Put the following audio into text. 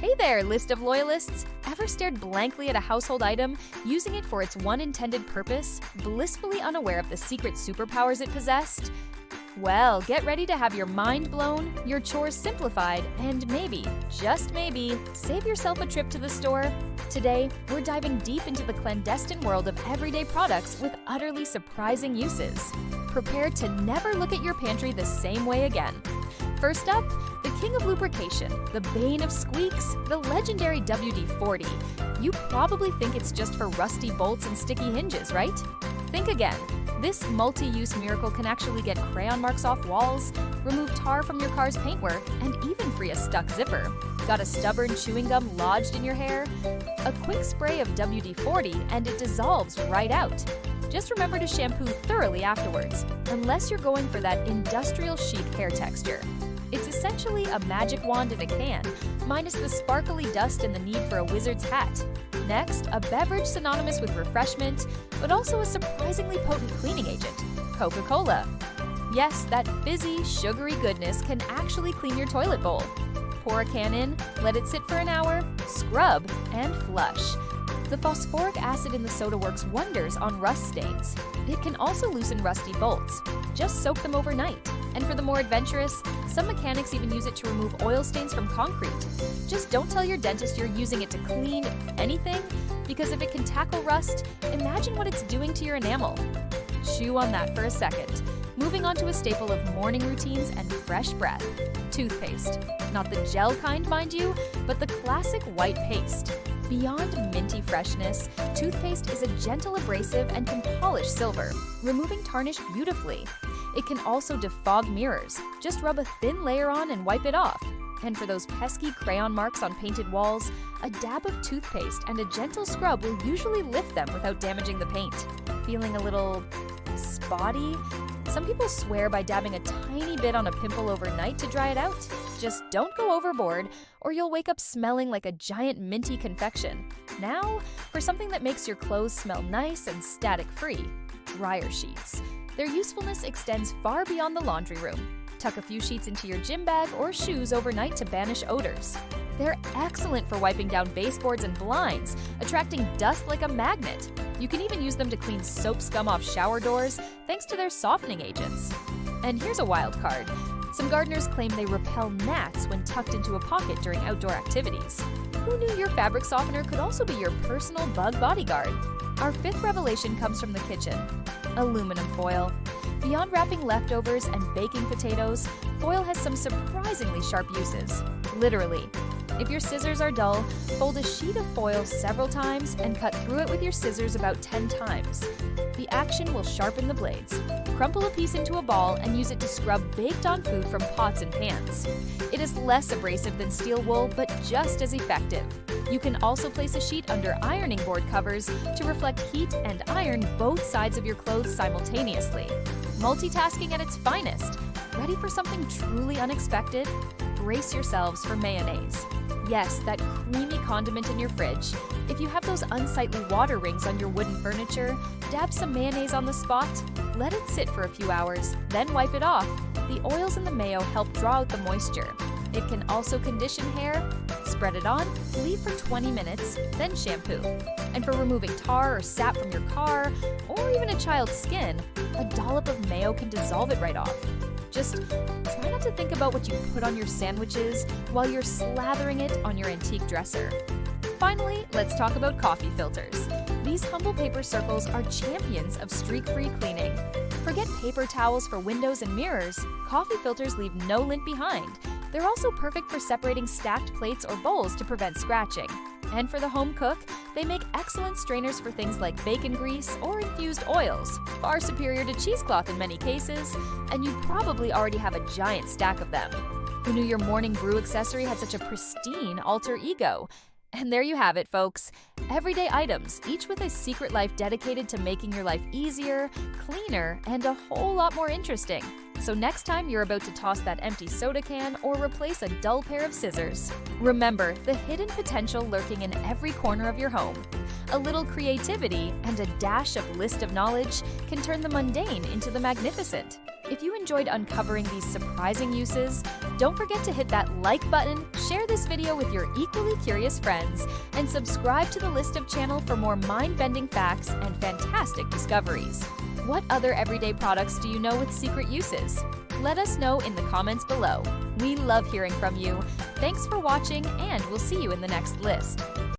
Hey there, list of loyalists! Ever stared blankly at a household item, using it for its one intended purpose, blissfully unaware of the secret superpowers it possessed? Well, get ready to have your mind blown, your chores simplified, and maybe, just maybe, save yourself a trip to the store. Today, we're diving deep into the clandestine world of everyday products with utterly surprising uses. Prepare to never look at your pantry the same way again. First up, the king of lubrication, the bane of squeaks, the legendary WD-40. You probably think it's just for rusty bolts and sticky hinges, right? Think again. This multi-use miracle can actually get crayon marks off walls, remove tar from your car's paintwork, and even free a stuck zipper. Got a stubborn chewing gum lodged in your hair? A quick spray of WD-40 and it dissolves right out. Just remember to shampoo thoroughly afterwards, unless you're going for that industrial chic hair texture. It's essentially a magic wand in a can, minus the sparkly dust and the need for a wizard's hat. Next, a beverage synonymous with refreshment, but also a surprisingly potent cleaning agent, Coca-Cola. Yes, that fizzy, sugary goodness can actually clean your toilet bowl. Pour a can in, let it sit for an hour, scrub, and flush. The phosphoric acid in the soda works wonders on rust stains. It can also loosen rusty bolts. Just soak them overnight. And for the more adventurous, some mechanics even use it to remove oil stains from concrete. Just don't tell your dentist you're using it to clean anything, because if it can tackle rust, imagine what it's doing to your enamel. Chew on that for a second. Moving on to a staple of morning routines and fresh breath, toothpaste. Not the gel kind, mind you, but the classic white paste. Beyond minty freshness, toothpaste is a gentle abrasive and can polish silver, removing tarnish beautifully. It can also defog mirrors. Just rub a thin layer on and wipe it off. And for those pesky crayon marks on painted walls, a dab of toothpaste and a gentle scrub will usually lift them without damaging the paint. Feeling a little spotty? Some people swear by dabbing a tiny bit on a pimple overnight to dry it out. Just don't go overboard, or you'll wake up smelling like a giant minty confection. Now, for something that makes your clothes smell nice and static-free, dryer sheets. Their usefulness extends far beyond the laundry room. Tuck a few sheets into your gym bag or shoes overnight to banish odors. They're excellent for wiping down baseboards and blinds, attracting dust like a magnet. You can even use them to clean soap scum off shower doors, thanks to their softening agents. And here's a wild card. Some gardeners claim they repel gnats when tucked into a pocket during outdoor activities. Who knew your fabric softener could also be your personal bug bodyguard? Our fifth revelation comes from the kitchen. Aluminum foil. Beyond wrapping leftovers and baking potatoes, foil has some surprisingly sharp uses. Literally. If your scissors are dull, fold a sheet of foil several times and cut through it with your scissors about 10 times. The action will sharpen the blades. Crumple a piece into a ball and use it to scrub baked-on food from pots and pans. It is less abrasive than steel wool, but just as effective. You can also place a sheet under ironing board covers to reflect heat and iron both sides of your clothes simultaneously. Multitasking at its finest. Ready for something truly unexpected? Brace yourselves for mayonnaise. Yes, that creamy condiment in your fridge. If you have those unsightly water rings on your wooden furniture, dab some mayonnaise on the spot, let it sit for a few hours, then wipe it off. The oils in the mayo help draw out the moisture. It can also condition hair. Spread it on, leave for 20 minutes, then shampoo. And for removing tar or sap from your car, or even a child's skin, a dollop of mayo can dissolve it right off. Just try not to think about what you put on your sandwiches while you're slathering it on your antique dresser. Finally, let's talk about coffee filters. These humble paper circles are champions of streak-free cleaning. Forget paper towels for windows and mirrors. Coffee filters leave no lint behind. They're also perfect for separating stacked plates or bowls to prevent scratching. And for the home cook, they make excellent strainers for things like bacon grease or infused oils, far superior to cheesecloth in many cases, and you probably already have a giant stack of them. Who knew your morning brew accessory had such a pristine alter ego? And there you have it, folks. Everyday items, each with a secret life dedicated to making your life easier, cleaner, and a whole lot more interesting. So next time you're about to toss that empty soda can or replace a dull pair of scissors, remember the hidden potential lurking in every corner of your home. A little creativity and a dash of list of knowledge can turn the mundane into the magnificent. If you enjoyed uncovering these surprising uses, don't forget to hit that like button, share this video with your equally curious friends, and subscribe to the List of channel for more mind-bending facts and fantastic discoveries. What other everyday products do you know with secret uses? Let us know in the comments below. We love hearing from you. Thanks for watching, and we'll see you in the next list.